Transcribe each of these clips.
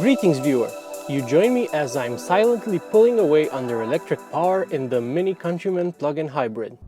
Greetings viewer, you join me as I'm silently pulling away under electric power in the Mini Countryman plug-in hybrid.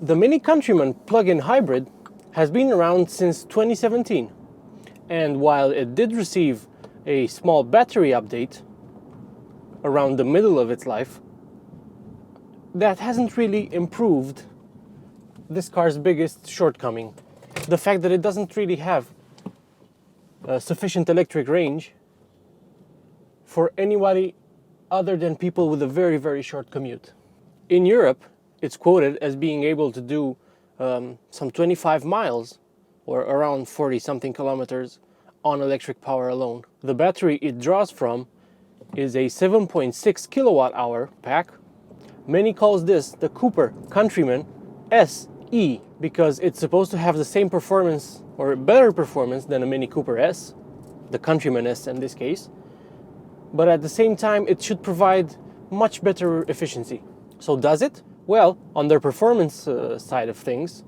The Mini Countryman plug-in hybrid has been around since 2017. And while it did receive a small battery update around the middle of its life, that hasn't really improved this car's biggest shortcoming. The fact that it doesn't really have sufficient electric range for anybody other than people with a very, very short commute. In Europe, it's quoted as being able to do some 25 miles or around 40 something kilometers on electric power alone. The battery it draws from is a 7.6 kilowatt hour pack. Many calls this the Cooper Countryman SE because it's supposed to have the same performance or better performance than a Mini Cooper S, the Countryman S in this case, but at the same time it should provide much better efficiency. So does it? Well, on their performance side of things,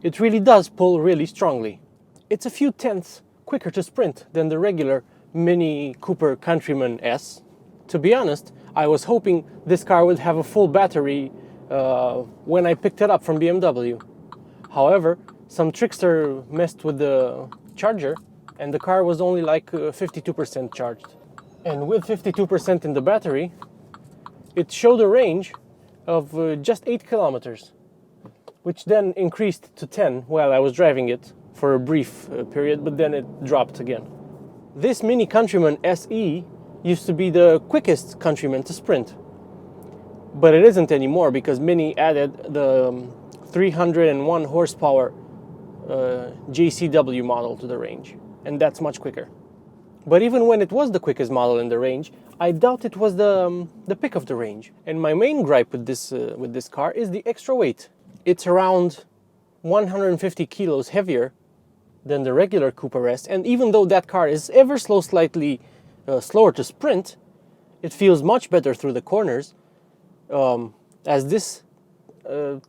it really does pull really strongly. It's a few tenths quicker to sprint than the regular Mini Cooper Countryman S. To be honest, I was hoping this car would have a full battery when I picked it up from BMW. However, some trickster messed with the charger and the car was only like 52% charged. And with 52% in the battery, it showed a range of just 8 kilometers. Which then increased to 10 while I was driving it for a brief period, but then it dropped again. This Mini Countryman SE used to be the quickest Countryman to sprint, but it isn't anymore because Mini added the 301 horsepower JCW model to the range, and that's much quicker. But even when it was the quickest model in the range, I doubt it was the pick of the range. And my main gripe with this car is the extra weight. It's around 150 kilos heavier than the regular Cooper S, and even though that car is ever so slightly slower to sprint, it feels much better through the corners, as this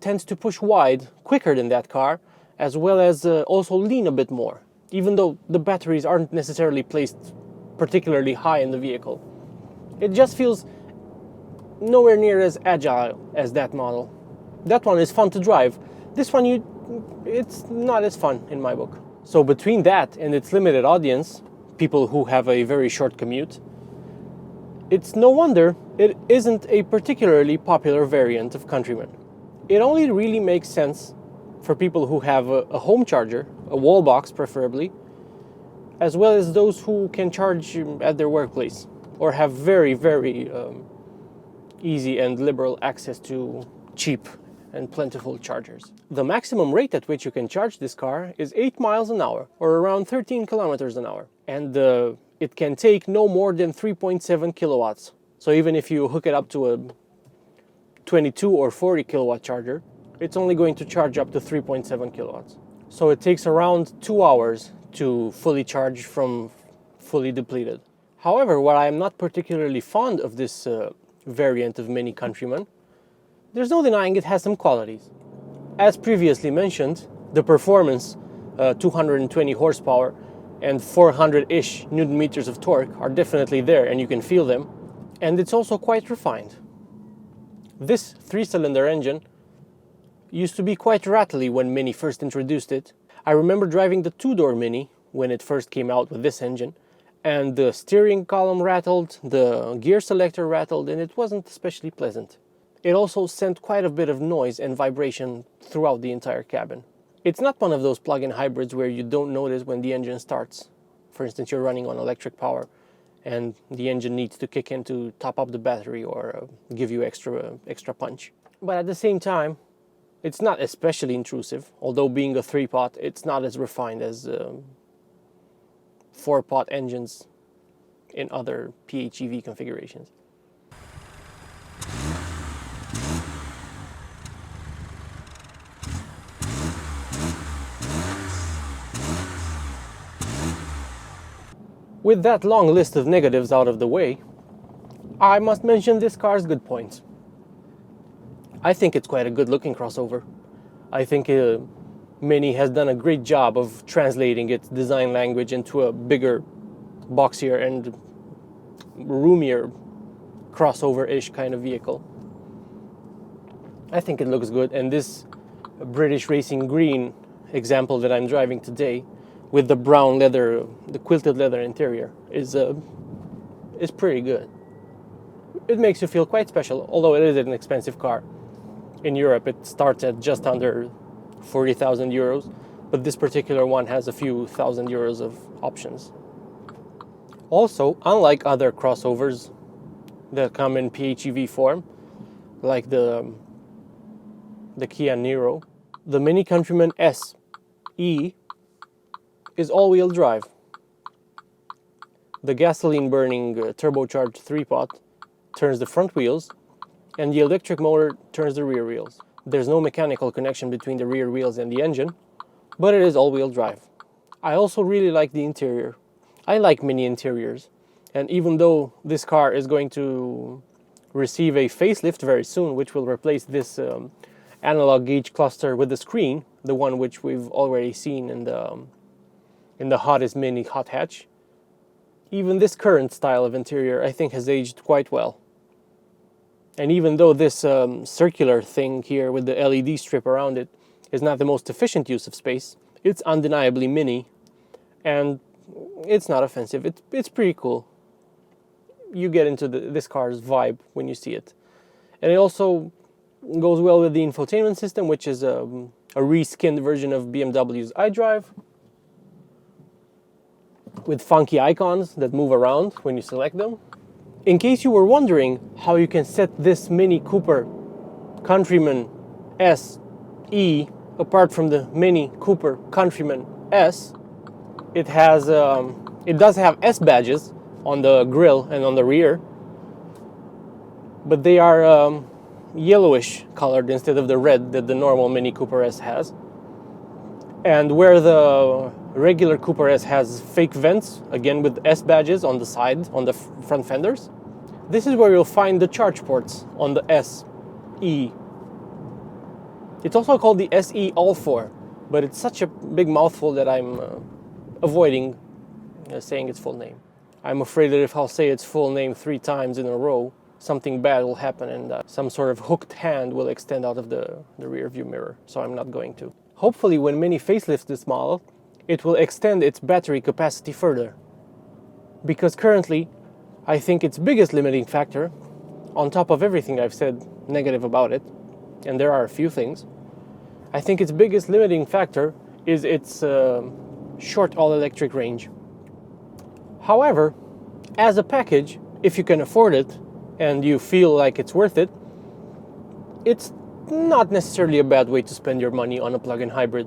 tends to push wide quicker than that car, as well as also lean a bit more, even though the batteries aren't necessarily placed particularly high in the vehicle. It just feels nowhere near as agile as that model. That one is fun to drive. This one, it's not as fun in my book. So between that and its limited audience, people who have a very short commute, it's no wonder it isn't a particularly popular variant of Countryman. It only really makes sense for people who have a home charger, a wall box preferably, as well as those who can charge at their workplace or have very, very easy and liberal access to cheap and plentiful chargers. The maximum rate at which you can charge this car is 8 miles an hour, or around 13 kilometers an hour. And it can take no more than 3.7 kilowatts. So even if you hook it up to a 22 or 40 kilowatt charger, it's only going to charge up to 3.7 kilowatts. So it takes around 2 hours to fully charge from fully depleted. However, while I am not particularly fond of this variant of Mini Countryman, there's no denying it has some qualities. As previously mentioned, the performance, 220 horsepower, and 400-ish Newton meters of torque are definitely there, and you can feel them. And it's also quite refined. This 3-cylinder engine used to be quite rattly when Mini first introduced it. I remember driving the 2-door Mini when it first came out with this engine, and the steering column rattled, the gear selector rattled, and it wasn't especially pleasant. It also sent quite a bit of noise and vibration throughout the entire cabin. It's not one of those plug-in hybrids where you don't notice when the engine starts. For instance, you're running on electric power and the engine needs to kick in to top up the battery or give you extra punch. But at the same time, it's not especially intrusive. Although being a 3-pot, it's not as refined as 4-pot engines in other PHEV configurations. With that long list of negatives out of the way, I must mention this car's good points. I think it's quite a good looking crossover. I think Mini has done a great job of translating its design language into a bigger, boxier and roomier crossover-ish kind of vehicle. I think it looks good, and this British Racing Green example that I'm driving today with the brown leather, the quilted leather interior is pretty good. It makes you feel quite special, although it is an expensive car. In Europe it starts at just under 40,000 euros, but this particular one has a few thousand euros of options. Also, unlike other crossovers that come in PHEV form, like the Kia Niro, the Mini Countryman SE is all-wheel drive. The gasoline-burning turbocharged 3-pot turns the front wheels, and the electric motor turns the rear wheels. There's no mechanical connection between the rear wheels and the engine, but it is all-wheel drive. I also really like the interior. I like Mini interiors, and even though this car is going to receive a facelift very soon, which will replace this analog gauge cluster with the screen, the one which we've already seen in the hottest Mini hot hatch, even this current style of interior I think has aged quite well. And even though this circular thing here with the LED strip around it is not the most efficient use of space, it's undeniably Mini, and it's not offensive. It's pretty cool. You get into this car's vibe when you see it. And it also goes well with the infotainment system, which is a reskinned version of BMW's iDrive, with funky icons that move around when you select them. In case you were wondering how you can set this Mini Cooper Countryman SE apart from the Mini Cooper Countryman S, it does have S badges on the grille and on the rear, but they are yellowish colored instead of the red that the normal Mini Cooper S has. And where the regular Cooper S has fake vents, again with S badges on the side, on the front fenders, this is where you'll find the charge ports on the SE. It's also called the SE All4, but it's such a big mouthful that I'm avoiding saying its full name. I'm afraid that if I'll say its full name 3 times in a row, something bad will happen and some sort of hooked hand will extend out of the rear view mirror, so I'm not going to. Hopefully when Mini facelifts this model, it will extend its battery capacity further. Because currently, I think its biggest limiting factor, on top of everything I've said negative about it, and there are a few things, I think its biggest limiting factor is its short all-electric range. However, as a package, if you can afford it and you feel like it's worth it, it's not necessarily a bad way to spend your money on a plug-in hybrid,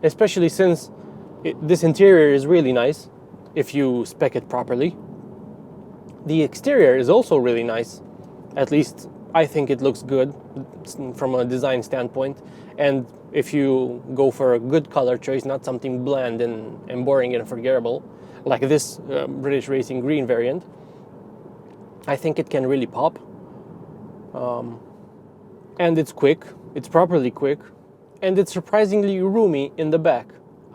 especially since this interior is really nice if you spec it properly. The exterior is also really nice, at least I think it looks good from a design standpoint, and if you go for a good color choice, not something bland and boring and forgettable, like this British Racing Green variant, I think it can really pop. And it's quick, it's properly quick, and it's surprisingly roomy in the back.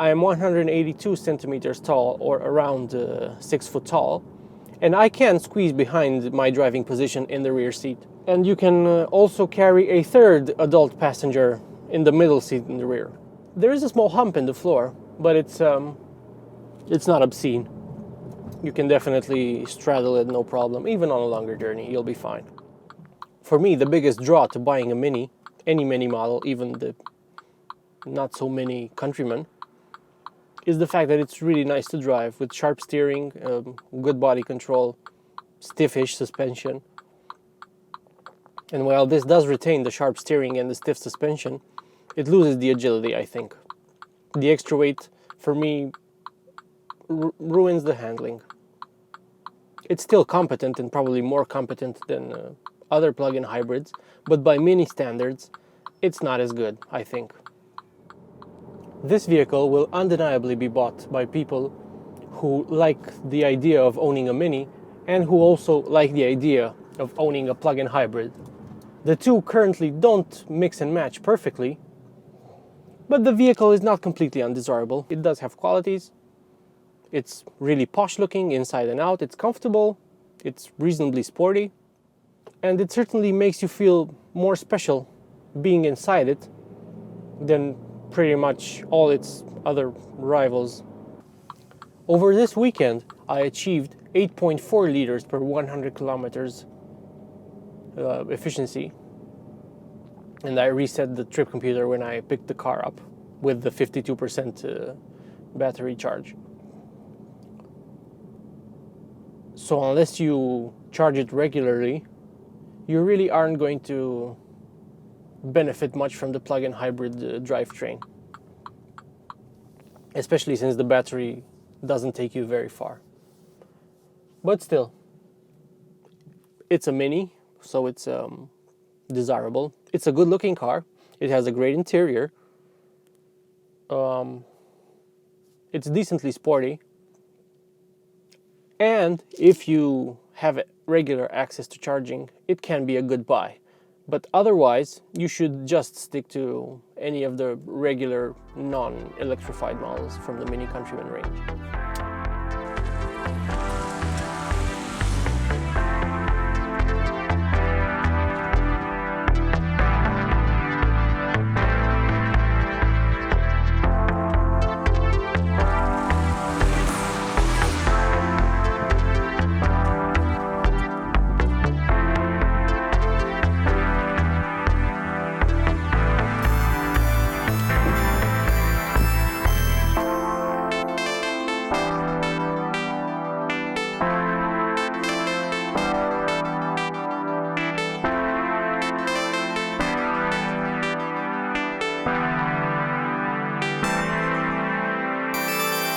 I am 182 centimeters tall, or around 6 foot tall, and I can squeeze behind my driving position in the rear seat. And you can also carry a third adult passenger in the middle seat in the rear. There is a small hump in the floor, but it's not obscene. You can definitely straddle it, no problem. Even on a longer journey, you'll be fine. For me, the biggest draw to buying a Mini, any Mini model, even the not so many Countryman, is the fact that it's really nice to drive with sharp steering, good body control, stiffish suspension. And while this does retain the sharp steering and the stiff suspension, it loses the agility, I think. The extra weight, for me, ruins the handling. It's still competent, and probably more competent than other plug-in hybrids, but by Mini standards, it's not as good, I think. This vehicle will undeniably be bought by people who like the idea of owning a Mini and who also like the idea of owning a plug-in hybrid. The two currently don't mix and match perfectly, but the vehicle is not completely undesirable. It does have qualities. It's really posh looking inside and out. It's comfortable. It's reasonably sporty. And it certainly makes you feel more special being inside it than pretty much all its other rivals. Over this weekend, I achieved 8.4 liters per 100 kilometers efficiency, and I reset the trip computer when I picked the car up with the 52% battery charge. So unless you charge it regularly, you really aren't going to benefit much from the plug-in hybrid drivetrain, especially since the battery doesn't take you very far. But still, it's a Mini, so it's desirable. It's a good-looking car. It has a great interior. It's decently sporty. And if you have regular access to charging, it can be a good buy. But otherwise, you should just stick to any of the regular non-electrified models from the Mini Countryman range.